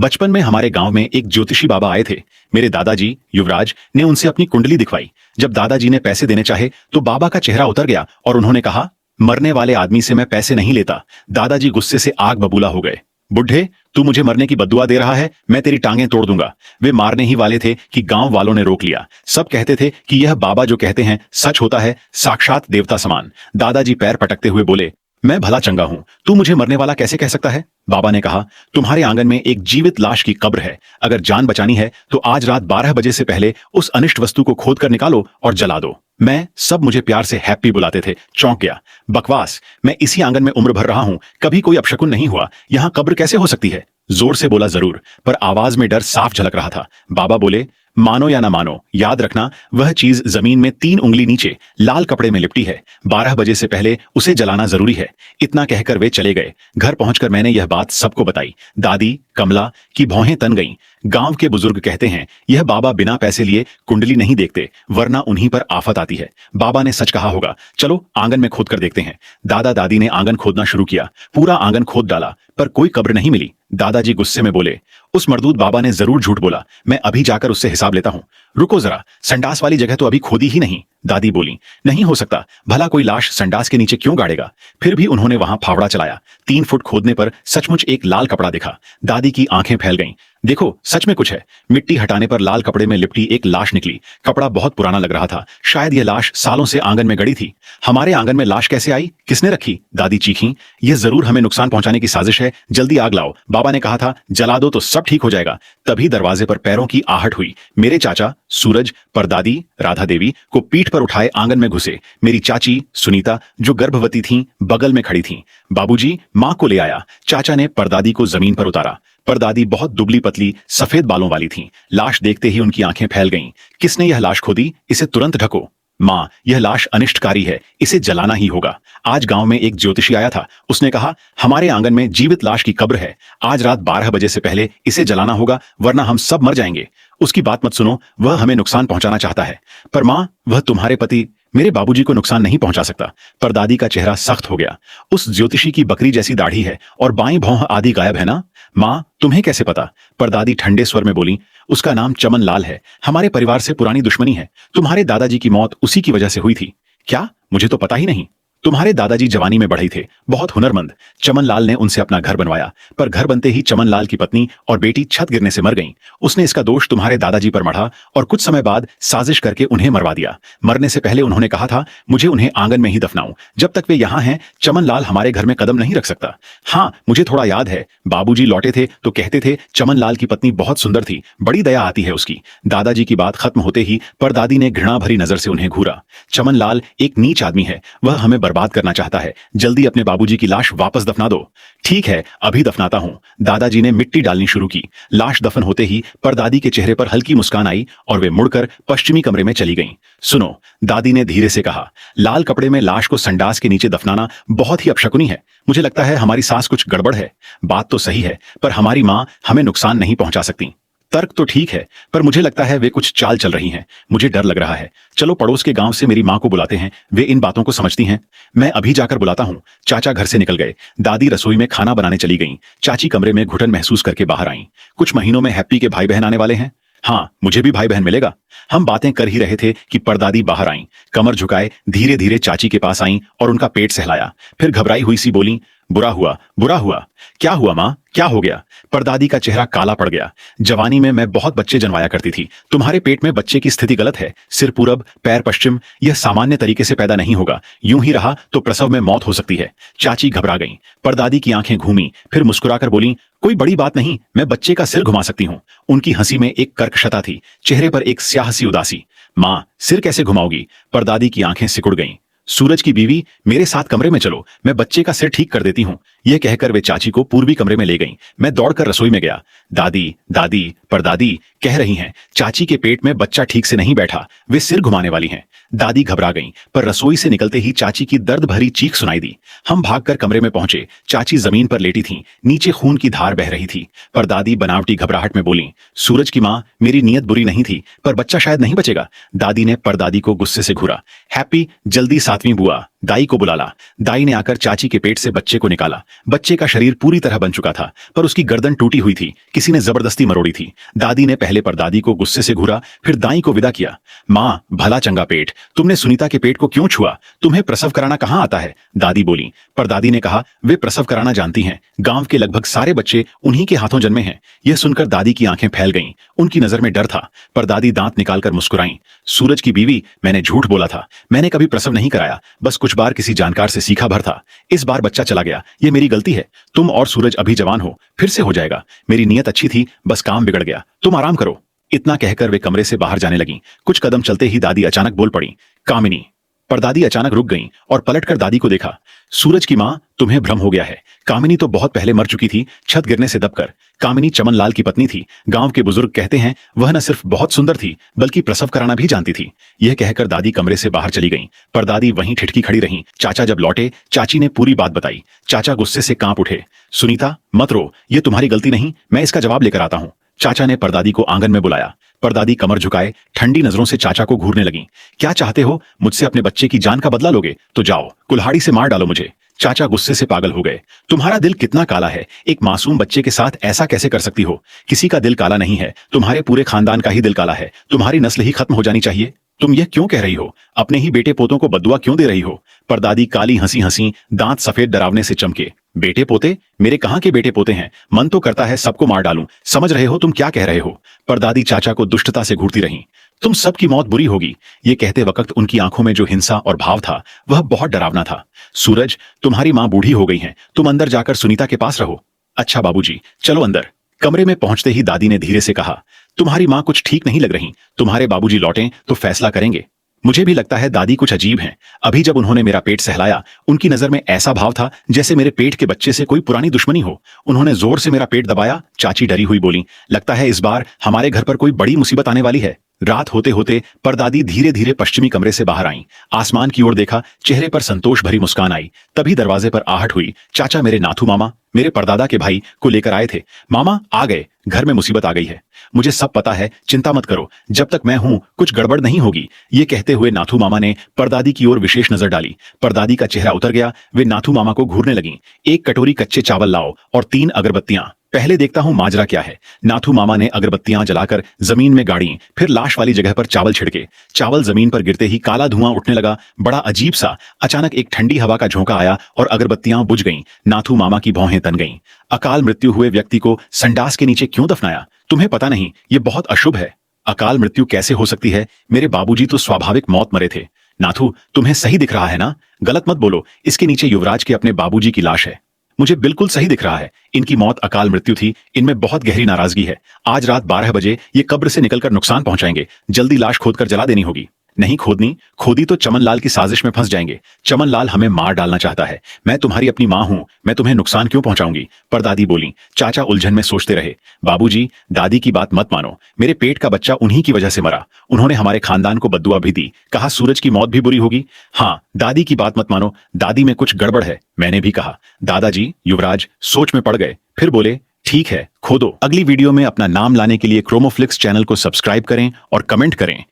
बचपन में हमारे गांव में एक ज्योतिषी बाबा आए थे। मेरे दादाजी युवराज ने उनसे अपनी कुंडली दिखवाई। जब दादाजी ने पैसे देने चाहे तो बाबा का चेहरा उतर गया और उन्होंने कहा, मरने वाले आदमी से मैं पैसे नहीं लेता। दादाजी गुस्से से आग बबूला हो गए। बुढ़े, तू मुझे मरने की बद्दुआ दे रहा है, मैं तेरी टांगें तोड़ दूंगा। वे मारने ही वाले थे कि गांव वालों ने रोक लिया। सब कहते थे कि यह बाबा जो कहते हैं सच होता है, साक्षात देवता समान। दादाजी पैर पटकते हुए बोले, मैं भला चंगा हूं, तू मुझे मरने वाला कैसे कह सकता है? बाबा ने कहा, तुम्हारे आंगन में एक जीवित लाश की कब्र है। अगर जान बचानी है तो आज रात 12 बजे से पहले उस अनिष्ट वस्तु को खोद कर निकालो और जला दो। मैं सब मुझे प्यार से हैप्पी बुलाते थे। चौंक गया। बकवास, मैं इसी आंगन में उम्र भर रहा हूं, कभी कोई अपशकुन नहीं हुआ। यहां कब्र कैसे हो सकती है? जोर से बोला जरूर, पर आवाज में डर साफ झलक रहा था। बाबा बोले, मानो या ना मानो, याद रखना वह चीज जमीन में 3 उंगली नीचे लाल कपड़े में लिपटी है। 12 बजे से पहले उसे जलाना जरूरी है। इतना कहकर वे चले गए। घर पहुंचकर मैंने यह बात सबको बताई। दादी कमला की भौहें तन गईं। गांव के बुजुर्ग कहते हैं यह बाबा बिना पैसे लिए कुंडली नहीं देखते, वरना उन्हीं पर आफत आती है। बाबा ने सच कहा होगा। चलो आंगन में खोद कर देखते हैं। दादा दादी ने आंगन खोदना शुरू किया। पूरा आंगन खोद डाला, पर कोई कब्र नहीं मिली। दादाजी गुस्से में बोले, उस मर्दूद बाबा ने जरूर झूठ बोला। मैं अभी जाकर उससे हिसाब लेता हूं। रुको जरा, संडास वाली जगह तो अभी खोदी ही नहीं। दादी बोली, नहीं हो सकता, भला कोई लाश संडास के नीचे क्यों गाड़ेगा? फिर भी उन्होंने वहां फावड़ा चलाया। 3 फुट खोदने पर सचमुच एक लाल कपड़ा दिखा। दादी की आंखें फैल गईं। देखो, सच में कुछ है। मिट्टी हटाने पर लाल कपड़े में लिपटी एक लाश निकली। कपड़ा बहुत पुराना लग रहा था। शायद यह लाश सालों से आंगन में गड़ी थी। हमारे आंगन में लाश कैसे आई? किसने रखी? दादी चीखीं। यह जरूर हमें नुकसान पहुंचाने की साजिश है। जल्दी आग लाओ। बाबा ने कहा था जला दो तो सब ठीक हो जाएगा। तभी दरवाजे पर पैरों की आहट हुई। मेरे चाचा सूरज, परदादी राधा देवी को पीठ पर उठाए आंगन में घुसे। मेरी चाची सुनीता, जो गर्भवती थीं, बगल में खड़ी थीं। बाबूजी मां को ले आया। चाचा ने परदादी को जमीन पर उतारा। परदादी बहुत दुबली पतली सफेद बालों वाली थीं। लाश देखते ही उनकी आंखें फैल गईं। किसने यह लाश खोदी? इसे तुरंत ढको। मां, यह लाश अनिष्टकारी है, इसे जलाना ही होगा। आज गांव में एक ज्योतिषी आया था। उसने कहा हमारे आंगन में जीवित लाश की कब्र है। आज रात 12 बजे से पहले इसे जलाना होगा, वरना हम सब मर जाएंगे। उसकी बात मत सुनो, वह हमें नुकसान पहुंचाना चाहता है। पर मां, वह तुम्हारे पति मेरे बाबूजी को नुकसान नहीं पहुंचा सकता। परदादी का चेहरा सख्त हो गया। उस ज्योतिषी की बकरी जैसी दाढ़ी है और बाईं भौं आदि गायब है ना? मां, तुम्हें कैसे पता? परदादी ठंडे स्वर में बोली, उसका नाम चमन लाल है। हमारे परिवार से पुरानी दुश्मनी है। तुम्हारे दादाजी की मौत उसी की वजह से हुई थी। क्या? मुझे तो पता ही नहीं। तुम्हारे दादाजी जवानी में बढ़े थे, बहुत हुनरमंद। चमन लाल ने उनसे अपना घर बनवाया, पर घर बनते ही चमन लाल की पत्नी और बेटी छत गिरने से मर गईं। उसने इसका दोष तुम्हारे दादाजी पर मढ़ा और कुछ समय बाद साजिश करके उन्हें मरवा दिया। मरने से पहले उन्होंने कहा था मुझे उन्हें आंगन में ही दफनाऊं। जब तक वे यहां हैं, चमन लाल हमारे घर में कदम नहीं रख सकता। हाँ, मुझे थोड़ा याद है। बाबूजी लौटे थे तो कहते थे चमन लाल की पत्नी बहुत सुंदर थी, बड़ी दया आती है उसकी। दादाजी की बात खत्म होते ही परदादी ने घृणा भरी नजर से उन्हें घूरा। चमन लाल एक नीच आदमी है, वह हमें बर्बाद करना चाहता है। जल्दी अपने बाबूजी की लाश वापस दफना दो। ठीक है, अभी दफनाता हूं। दादाजी ने मिट्टी डालनी शुरू की। लाश दफन होते ही परदादी के चेहरे पर हल्की मुस्कान आई और वे मुड़कर पश्चिमी कमरे में चली गईं। सुनो, दादी ने धीरे से कहा, लाल कपड़े में लाश को संडास के नीचे दफनाना बहुत ही अपशकुनी है। मुझे लगता है हमारी सास कुछ गड़बड़ है। बात तो सही है, पर हमारी मां हमें नुकसान नहीं पहुंचा सकती। तर्क तो ठीक है, पर मुझे लगता है वे कुछ चाल चल रही हैं। मुझे डर लग रहा है। चलो पड़ोस के गांव से मेरी मां को बुलाते हैं, वे इन बातों को समझती हैं। मैं अभी जाकर बुलाता हूं। चाचा घर से निकल गए। दादी रसोई में खाना बनाने चली गईं। चाची कमरे में घुटन महसूस करके बाहर आईं। कुछ महीनों में हैप्पी के भाई बहन आने वाले हैं। हाँ, मुझे भी भाई बहन मिलेगा। हम बातें कर ही रहे थे कि परदादी बाहर आईं। कमर झुकाए धीरे धीरे चाची के पास आईं और उनका पेट सहलाया। फिर घबराई हुई सी बोली, बुरा हुआ, बुरा हुआ। क्या हुआ मां, क्या हो गया? परदादी का चेहरा काला पड़ गया। जवानी में मैं बहुत बच्चे जनवाया करती थी। तुम्हारे पेट में बच्चे की स्थिति गलत है। सिर पूरब, पैर पश्चिम। यह सामान्य तरीके से पैदा नहीं होगा। यूं ही रहा तो प्रसव में मौत हो सकती है। चाची घबरा गईं। परदादी की आंखें घूमी, फिर मुस्कुराकर बोली, कोई बड़ी बात नहीं, मैं बच्चे का सिर घुमा सकती हूँ। उनकी हंसी में एक कर्कशता थी, चेहरे पर एक स्याह सी उदासी। मां, सिर कैसे घुमाओगी? परदादी की आंखें सिकुड़ गईं। सूरज की बीवी, मेरे साथ कमरे में चलो, मैं बच्चे का सिर ठीक कर देती हूँ। यह कहकर वे चाची को पूर्वी कमरे में ले गईं। मैं दौड़कर रसोई में गया। दादी दादी परदादी कह रही हैं चाची के पेट में बच्चा ठीक से नहीं बैठा, वे सिर घुमाने वाली हैं। दादी घबरा गईं, पर रसोई से निकलते ही चाची की दर्द भरी चीख सुनाई दी। हम भागकर कमरे में पहुंचे। चाची जमीन पर लेटी थीं, नीचे खून की धार बह रही थी। परदादी बनावटी घबराहट में बोली, सूरज की मां, मेरी नीयत बुरी नहीं थी, पर बच्चा शायद नहीं बचेगा। दादी ने परदादी को गुस्से से घूरा। हैप्पी, जल्दी 7वीं बुआ दाई को बुला ला। दाई ने आकर चाची के पेट से बच्चे को निकाला। बच्चे का शरीर पूरी तरह बन चुका था, पर उसकी गर्दन टूटी हुई थी, किसी ने जबरदस्ती मरोड़ी थी। दादी ने पहले परदादी को गुस्से से घूरा, फिर दाई को विदा किया। माँ, भला चंगा पेट, तुमने सुनीता के पेट को क्यों छुआ? तुम्हें प्रसव कराना कहाँ आता है? दादी बोली। परदादी ने कहा, वे प्रसव कराना जानती हैं। गांव के लगभग सारे बच्चे उन्हीं के हाथों जन्मे हैं। यह सुनकर दादी की आंखें फैल गईं। उनकी नजर में डर था। परदादी दांत निकालकर मुस्कुराईं। सूरज की बीवी, मैंने झूठ बोला था। मैंने कभी प्रसव नहीं कराया, बस कुछ बार किसी जानकार से सीखा भर था। इस बार बच्चा चला गया, ये मेरी गलती है। तुम और सूरज अभी जवान हो, फिर से हो जाएगा। मेरी नीयत अच्छी थी, बस काम बिगड़ गया। तुम आराम करो। इतना कहकर वे कमरे से बाहर जाने लगीं। कुछ कदम चलते ही दादी अचानक बोल पड़ी, कामिनी। परदादी अचानक रुक गईं और पलटकर दादी को देखा। सूरज की मां, तुम्हें भ्रम हो गया है। कामिनी तो बहुत पहले मर चुकी थी, छत गिरने से दबकर। कामिनी चमन लाल की पत्नी थी। गांव के बुजुर्ग कहते हैं वह न सिर्फ बहुत सुंदर थी, बल्कि प्रसव कराना भी जानती थी। यह कहकर दादी कमरे से बाहर चली गईं। परदादी वहीं ठिठकी खड़ी रहीं। चाचा जब लौटे, चाची ने पूरी बात बताई। चाचा गुस्से से कांप उठे। सुनीता, मत रो, ये तुम्हारी गलती नहीं, मैं इसका जवाब लेकर आता हूं। चाचा ने परदादी को आंगन में बुलाया। परदादी कमर झुकाए ठंडी नजरों से चाचा को घूरने लगी। क्या चाहते हो? मुझसे अपने बच्चे की जान का बदला लोगे? तो जाओ, कुल्हाड़ी से मार डालो मुझे। चाचा गुस्से से पागल हो गए। तुम्हारा दिल कितना काला है, एक मासूम बच्चे के साथ ऐसा कैसे कर सकती हो? किसी का दिल काला नहीं है, तुम्हारे पूरे खानदान का ही दिल काला है। तुम्हारी नस्ल ही खत्म हो जानी चाहिए। तुम यह क्यों कह रही हो? अपने ही बेटे पोतों को बद्दुआ क्यों दे रही हो? परदादी काली हंसी हंसी, दांत सफेद डरावने से चमके। बेटे पोते? मेरे कहां के बेटे पोते हैं? मन तो करता है सबको मार डालूं। समझ रहे हो तुम क्या कह रहे हो? परदादी चाचा को दुष्टता से घूरती रहीं। तुम सबकी मौत बुरी होगी। ये कहते वक्त उनकी आंखों में जो हिंसा और भाव था, वह बहुत डरावना था। सूरज, तुम्हारी मां बूढ़ी हो गई है, तुम अंदर जाकर सुनीता के पास रहो। अच्छा बाबूजी, चलो अंदर। कमरे में पहुंचते ही दादी ने धीरे से कहा, तुम्हारी मां कुछ ठीक नहीं लग रही। तुम्हारे बाबूजी लौटें तो फैसला करेंगे। मुझे भी लगता है दादी कुछ अजीब हैं। अभी जब उन्होंने मेरा पेट सहलाया, उनकी नजर में ऐसा भाव था जैसे मेरे पेट के बच्चे से कोई पुरानी दुश्मनी हो। उन्होंने जोर से मेरा पेट दबाया। चाची डरी हुई बोली, लगता है इस बार हमारे घर पर कोई बड़ी मुसीबत आने वाली है। रात होते होते परदादी धीरे धीरे पश्चिमी कमरे से बाहर आईं। आसमान की ओर देखा, चेहरे पर संतोष भरी मुस्कान आई। तभी दरवाजे पर आहट हुई। चाचा, मेरे नाथू मामा, मेरे परदादा के भाई को लेकर आए थे। मामा आ गए, घर में मुसीबत आ गई है। मुझे सब पता है, चिंता मत करो, जब तक मैं हूं कुछ गड़बड़ नहीं होगी। ये कहते हुए नाथू मामा ने परदादी की ओर विशेष नजर डाली। परदादी का चेहरा उतर गया। वे नाथू मामा को घूरने लगीं। एक कटोरी कच्चे चावल लाओ और 3 अगरबत्तियां। पहले देखता हूं माजरा क्या है। नाथू मामा ने अगरबत्तियां जलाकर जमीन में गाड़ी, फिर लाश वाली जगह पर चावल छिड़के। चावल जमीन पर गिरते ही काला धुआं उठने लगा, बड़ा अजीब सा। अचानक एक ठंडी हवा का झोंका आया और अगरबत्तियां बुझ गईं। नाथू मामा की भौहें तन गईं। अकाल मृत्यु हुए व्यक्ति को संडास के नीचे क्यों दफनाया? तुम्हें पता नहीं, ये बहुत अशुभ है। अकाल मृत्यु कैसे हो सकती है? मेरे बाबूजी तो स्वाभाविक मौत मरे थे। नाथू, तुम्हें सही दिख रहा है ना? गलत मत बोलो, इसके नीचे युवराज के अपने बाबूजी की लाश है। मुझे बिल्कुल सही दिख रहा है। इनकी मौत अकाल मृत्यु थी। इनमें बहुत गहरी नाराजगी है। आज रात 12 बजे ये कब्र से निकलकर नुकसान पहुंचाएंगे। जल्दी लाश खोदकर जला देनी होगी। नहीं खोदनी, खोदी तो चमन लाल की साजिश में फंस जाएंगे। चमन लाल हमें मार डालना चाहता है। मैं तुम्हारी अपनी मां हूं, मैं तुम्हें नुकसान क्यों पहुंचाऊंगी? परदादी बोली। चाचा उलझन में सोचते रहे। बाबूजी, दादी की बात मत मानो। मेरे पेट का बच्चा उन्हीं की वजह से मरा। उन्होंने हमारे खानदान को बद्दुआ भी दी। कहा सूरज की मौत भी बुरी होगी। हाँ, दादी की बात मत मानो, दादी में कुछ गड़बड़ है, मैंने भी कहा। दादाजी, युवराज सोच में पड़ गए, फिर बोले, ठीक है, खोदो। अगली वीडियो में अपना नाम लाने के लिए क्रोमोफ्लिक्स चैनल को सब्सक्राइब करें और कमेंट करें।